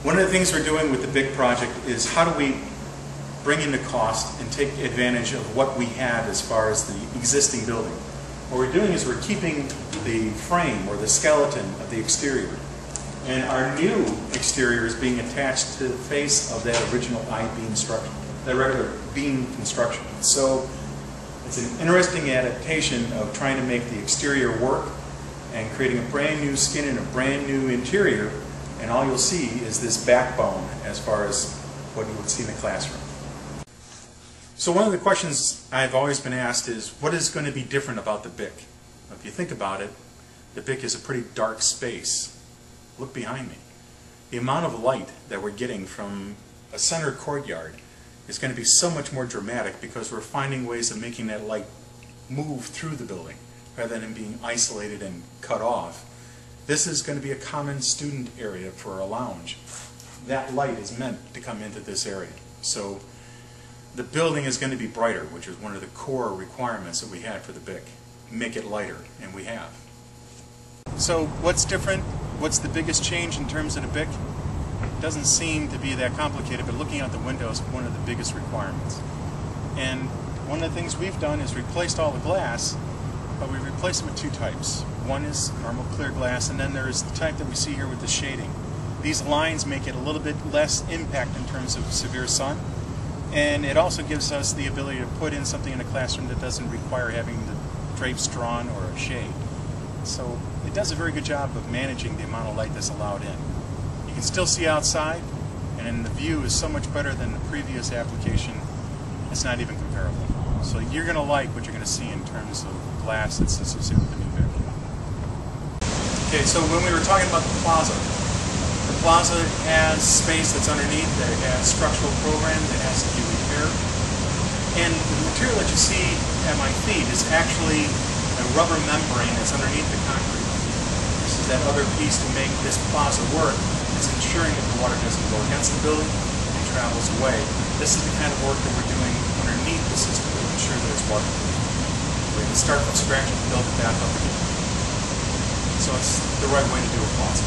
One of the things we're doing with the big project is how do we bring in the cost and take advantage of what we have as far as the existing building. What we're doing is we're keeping the frame or the skeleton of the exterior, and our new exterior is being attached to the face of that original I-beam structure, that regular beam construction. So it's an interesting adaptation of trying to make the exterior work and creating a brand new skin and a brand new interior, and all you'll see is this backbone as far as what you would see in the classroom. So one of the questions I've always been asked is, what is going to be different about the BIC? If you think about it, the BIC is a pretty dark space. Look behind me. The amount of light that we're getting from a center courtyard is going to be so much more dramatic because we're finding ways of making that light move through the building rather than being isolated and cut off. This is going to be a common student area for a lounge. That light is meant to come into this area. So the building is going to be brighter, which is one of the core requirements that we had for the BIC. Make it lighter, and we have. So what's different? What's the biggest change in terms of the BIC? It doesn't seem to be that complicated, but looking out the window is one of the biggest requirements. And one of the things we've done is replaced all the glass, but we replaced it with two types. One is normal clear glass, and then there's the type that we see here with the shading. These lines make it a little bit less impact in terms of severe sun, and it also gives us the ability to put in something in a classroom that doesn't require having the drapes drawn or a shade. So it does a very good job of managing the amount of light that's allowed in. You can still see outside, and the view is so much better than the previous application, it's not even comparable. So you're going to like what you're going to see in terms of glass that's associated with the new BIC. Okay, so when we were talking about the plaza has space that's underneath that has structural program that has to be repaired. And the material that you see at my feet is actually a rubber membrane that's underneath the concrete. This is that other piece to make this plaza work. It's ensuring that the water doesn't go against the building and travels away. This is the kind of work that we're doing underneath the system to ensure that it's waterproof. We can start from scratch and build it back up again. So it's the right way to do a plaza.